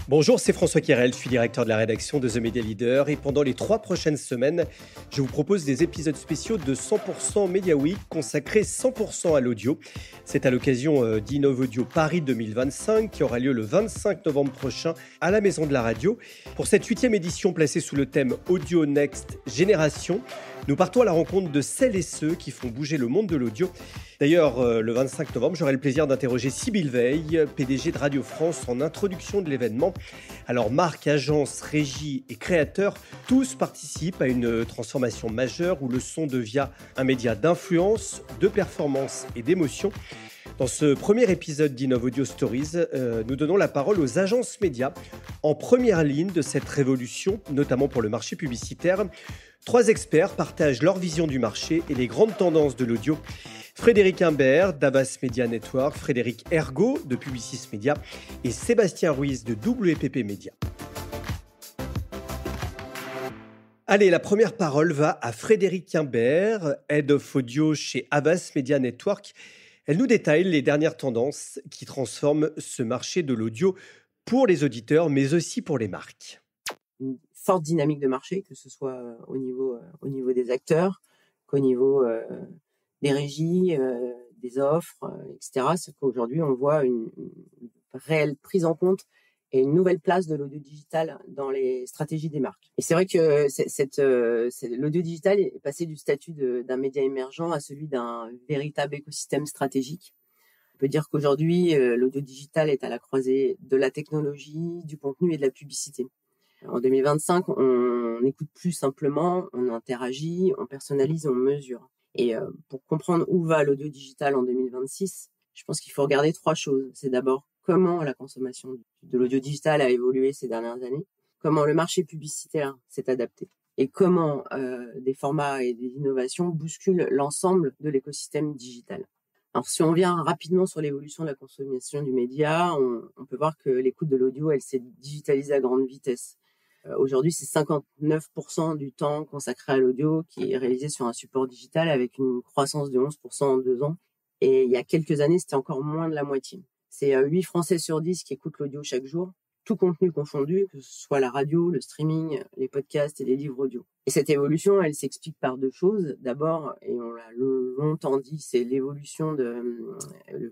Bonjour, c'est François Quérel, je suis directeur de la rédaction de The Media Leader et pendant les 3 prochaines semaines, je vous propose des épisodes spéciaux de 100% Media Week consacrés 100% à l'audio. C'est à l'occasion d'InnovAudio Paris 2025 qui aura lieu le 25 novembre prochain à la Maison de la Radio. Pour cette 8e édition placée sous le thème Audio Next Génération, nous partons à la rencontre de celles et ceux qui font bouger le monde de l'audio. D'ailleurs, le 25 novembre, j'aurai le plaisir d'interroger Sybille Veil, PDG de Radio France, en introduction de l'événement. Alors, marque, agence, régie et créateurs, tous participent à une transformation majeure où le son devient un média d'influence, de performance et d'émotion. Dans ce premier épisode d'InnovAudio Stories, nous donnons la parole aux agences médias en première ligne de cette révolution, notamment pour le marché publicitaire. 3 experts partagent leur vision du marché et les grandes tendances de l'audio. Frédéric Imbert d'Avas Media Network, Frédéric Ergo de Publicis Media et Sébastien Ruiz de WPP Media. Allez, la première parole va à Frédéric Imbert, Head of Audio chez Avas Media Network. Elle nous détaille les dernières tendances qui transforment ce marché de l'audio pour les auditeurs, mais aussi pour les marques. Une forte dynamique de marché, que ce soit au niveau des acteurs, qu'au niveau des régies, des offres, etc. C'est qu'aujourd'hui, on voit une réelle prise en compte et une nouvelle place de l'audio digital dans les stratégies des marques. Et c'est vrai que l'audio digital est passé du statut d'un média émergent à celui d'un véritable écosystème stratégique. On peut dire qu'aujourd'hui, l'audio digital est à la croisée de la technologie, du contenu et de la publicité. En 2025, on n'écoute plus simplement, on interagit, on personnalise, on mesure. Et pour comprendre où va l'audio digital en 2026, je pense qu'il faut regarder 3 choses. C'est d'abord comment la consommation de l'audio digital a évolué ces dernières années, comment le marché publicitaire s'est adapté et comment des formats et des innovations bousculent l'ensemble de l'écosystème digital. Alors si on vient rapidement sur l'évolution de la consommation du média, on peut voir que l'écoute de l'audio, elle s'est digitalisée à grande vitesse. Aujourd'hui, c'est 59% du temps consacré à l'audio qui est réalisé sur un support digital avec une croissance de 11% en 2 ans. Et il y a quelques années, c'était encore moins de la moitié. C'est 8 Français sur 10 qui écoutent l'audio chaque jour, tout contenu confondu, que ce soit la radio, le streaming, les podcasts et les livres audio. Et cette évolution, elle s'explique par 2 choses. D'abord, et on l'a longtemps dit, c'est l'évolution le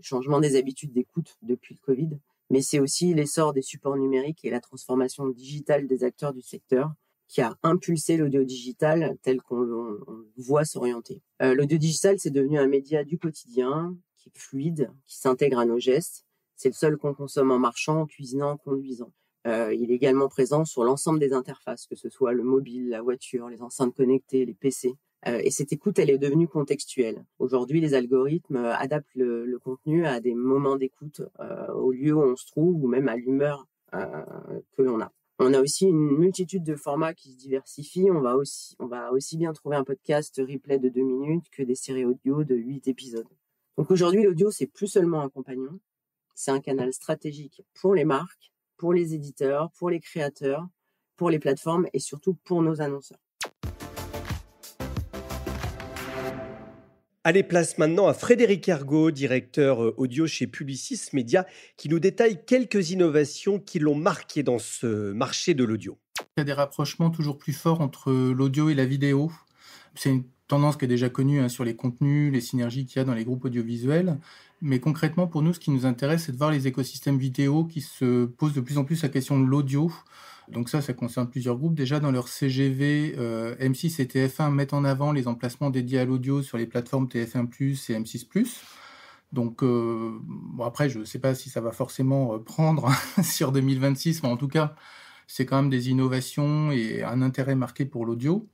changement des habitudes d'écoute depuis le Covid. Mais c'est aussi l'essor des supports numériques et la transformation digitale des acteurs du secteur qui a impulsé l'audio digital tel qu'on le voit s'orienter. L'audio digital, c'est devenu un média du quotidien qui est fluide, qui s'intègre à nos gestes. C'est le seul qu'on consomme en marchant, en cuisinant, en conduisant. Il est également présent sur l'ensemble des interfaces, que ce soit le mobile, la voiture, les enceintes connectées, les PC. Et cette écoute, elle est devenue contextuelle. Aujourd'hui, les algorithmes adaptent le contenu à des moments d'écoute, au lieu où on se trouve ou même à l'humeur que l'on a. On a aussi une multitude de formats qui se diversifient. On va aussi bien trouver un podcast replay de 2 minutes que des séries audio de 8 épisodes. Donc aujourd'hui, l'audio, c'est plus seulement un compagnon. C'est un canal stratégique pour les marques, pour les éditeurs, pour les créateurs, pour les plateformes et surtout pour nos annonceurs. Allez, place maintenant à Frédéric Ergo, directeur audio chez Publicis Media, qui nous détaille quelques innovations qui l'ont marqué dans ce marché de l'audio. Il y a des rapprochements toujours plus forts entre l'audio et la vidéo. C'est une tendance qui est déjà connue sur les contenus, les synergies qu'il y a dans les groupes audiovisuels. Mais concrètement, pour nous, ce qui nous intéresse, c'est de voir les écosystèmes vidéo qui se posent de plus en plus la question de l'audio. Donc ça concerne plusieurs groupes. Déjà, dans leur CGV, M6 et TF1 mettent en avant les emplacements dédiés à l'audio sur les plateformes TF1+, et M6+. Donc, après, je ne sais pas si ça va forcément prendre sur 2026, mais en tout cas, c'est quand même des innovations et un intérêt marqué pour l'audio.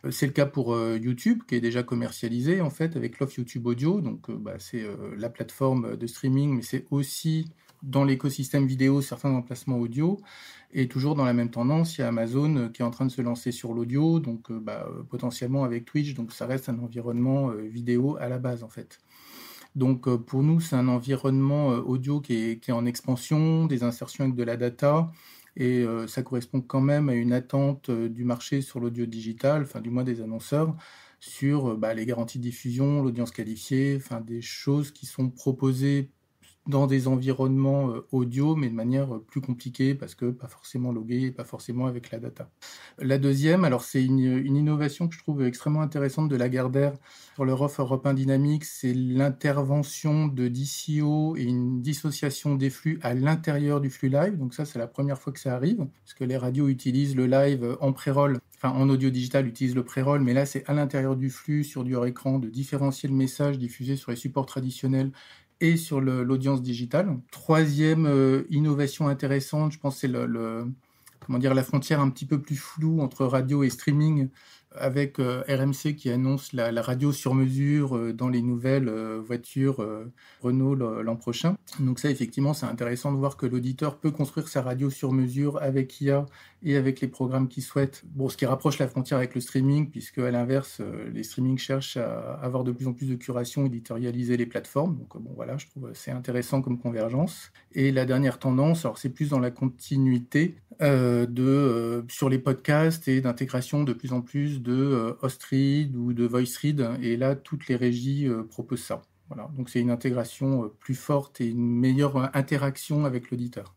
C'est le cas pour YouTube, qui est déjà commercialisé, en fait, avec l'offre YouTube Audio. Donc, c'est la plateforme de streaming, mais c'est aussi dans l'écosystème vidéo certains emplacements audio. Et toujours dans la même tendance, il y a Amazon qui est en train de se lancer sur l'audio, donc potentiellement avec Twitch. Donc, ça reste un environnement vidéo à la base, en fait. Donc, pour nous, c'est un environnement audio qui est en expansion, des insertions avec de la data. Et ça correspond quand même à une attente du marché sur l'audio digital, enfin du moins des annonceurs, sur les garanties de diffusion, l'audience qualifiée, enfin des choses qui sont proposées dans des environnements audio, mais de manière plus compliquée parce que pas forcément logué, pas forcément avec la data. La deuxième, alors c'est une innovation que je trouve extrêmement intéressante de Lagardère sur leur offre Europe 1 Dynamics, c'est l'intervention de DCO et une dissociation des flux à l'intérieur du flux live. Donc ça, c'est la première fois que ça arrive, parce que les radios utilisent le live en pré-roll, enfin en audio digital utilisent le pré-roll, mais là c'est à l'intérieur du flux, sur du hors-écran, de différencier le message diffusé sur les supports traditionnels et sur l'audience digitale. Troisième innovation intéressante, je pense, c'est la frontière un petit peu plus floue entre radio et streaming, avec RMC qui annonce la radio sur mesure dans les nouvelles voitures Renault l'an prochain. Donc ça, effectivement, c'est intéressant de voir que l'auditeur peut construire sa radio sur mesure avec IA et avec les programmes qu'il souhaite. Bon, ce qui rapproche la frontière avec le streaming, puisque à l'inverse, les streamings cherchent à avoir de plus en plus de curation, éditorialiser les plateformes. Donc bon, voilà, je trouve c'est intéressant comme convergence. Et la dernière tendance, alors c'est plus dans la continuité sur les podcasts et d'intégration de plus en plus de host read ou de voice read. Et là, toutes les régies proposent ça. Voilà. Donc c'est une intégration plus forte et une meilleure interaction avec l'auditeur.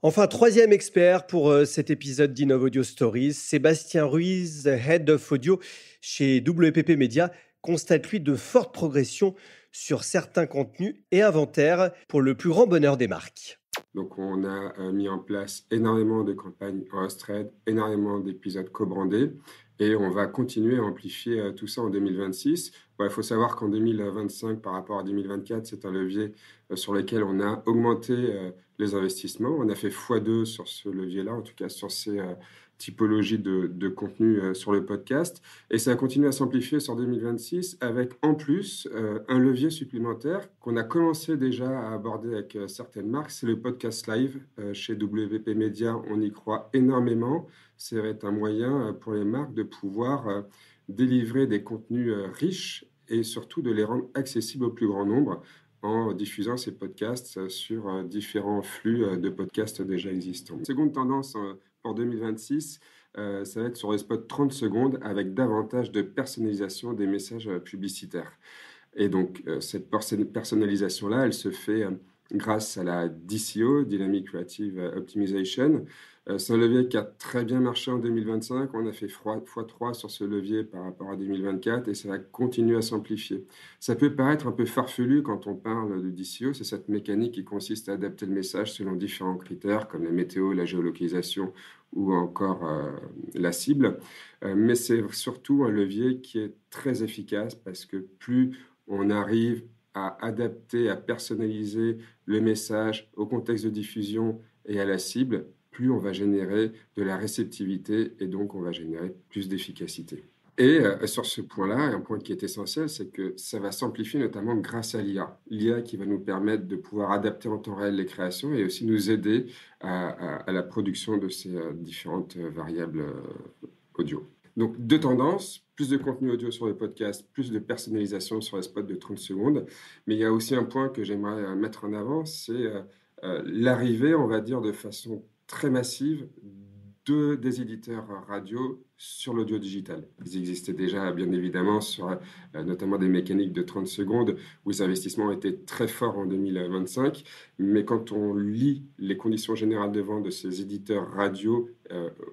Enfin, troisième expert pour cet épisode d'Innov Audio Stories, Sébastien Ruiz, Head of Audio chez WPP Media, constate lui de fortes progressions sur certains contenus et inventaires pour le plus grand bonheur des marques. Donc on a mis en place énormément de campagnes host-read, énormément d'épisodes co-brandés et on va continuer à amplifier tout ça en 2026. Il faut savoir qu'en 2025 par rapport à 2024, c'est un levier sur lequel on a augmenté les investissements. On a fait x2 sur ce levier-là, en tout cas sur ces typologies de contenu sur le podcast. Et ça a continué à s'amplifier sur 2026 avec en plus un levier supplémentaire qu'on a commencé déjà à aborder avec certaines marques, c'est le podcast live. Chez WPP Media, on y croit énormément. Ça va être un moyen pour les marques de pouvoir délivrer des contenus riches et surtout de les rendre accessibles au plus grand nombre en diffusant ces podcasts sur différents flux de podcasts déjà existants. Seconde tendance pour 2026, ça va être sur les spots 30 secondes avec davantage de personnalisation des messages publicitaires. Et donc, cette personnalisation-là, elle se fait grâce à la DCO, Dynamic Creative Optimization. C'est un levier qui a très bien marché en 2025. On a fait x3 sur ce levier par rapport à 2024 et ça va continuer à s'amplifier. Ça peut paraître un peu farfelu quand on parle de DCO. C'est cette mécanique qui consiste à adapter le message selon différents critères comme la météo, la géolocalisation ou encore la cible. Mais c'est surtout un levier qui est très efficace parce que plus on arrive à adapter, à personnaliser le message au contexte de diffusion et à la cible, plus on va générer de la réceptivité et donc on va générer plus d'efficacité. Et sur ce point-là, un point qui est essentiel, c'est que ça va s'amplifier notamment grâce à l'IA. L'IA qui va nous permettre de pouvoir adapter en temps réel les créations et aussi nous aider à la production de ces différentes variables audio. Donc, deux tendances, plus de contenu audio sur le podcast, plus de personnalisation sur les spots de 30 secondes. Mais il y a aussi un point que j'aimerais mettre en avant, c'est l'arrivée, on va dire, de façon très massive des éditeurs radio sur l'audio digital. Ils existaient déjà, bien évidemment, sur notamment des mécaniques de 30 secondes où les investissements ont été très forts en 2025. Mais quand on lit les conditions générales de vente de ces éditeurs radio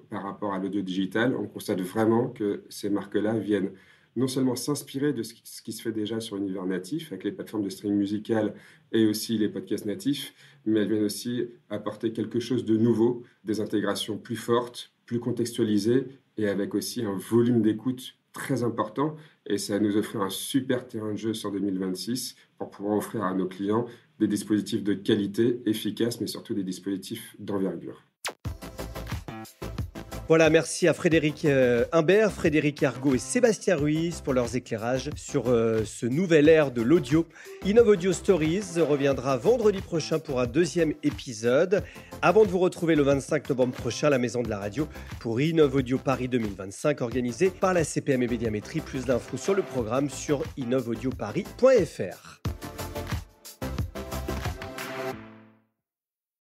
par rapport à l'audio digital, on constate vraiment que ces marques-là viennent non seulement s'inspirer de ce qui se fait déjà sur l'univers natif, avec les plateformes de streaming musical et aussi les podcasts natifs, mais elles viennent aussi apporter quelque chose de nouveau, des intégrations plus fortes, plus contextualisées, et avec aussi un volume d'écoute très important. Et ça va nous offrir un super terrain de jeu sur 2026 pour pouvoir offrir à nos clients des dispositifs de qualité, efficaces, mais surtout des dispositifs d'envergure. Voilà, merci à Frédéric Imbert, Frédéric Argot et Sébastien Ruiz pour leurs éclairages sur ce nouvel ère de l'audio. Innov Audio Stories reviendra vendredi prochain pour un deuxième épisode. Avant de vous retrouver le 25 novembre prochain à la Maison de la Radio pour Innov Audio Paris 2025 organisé par la CPM et Médiamétrie. Plus d'infos sur le programme sur innovaudioparis.fr.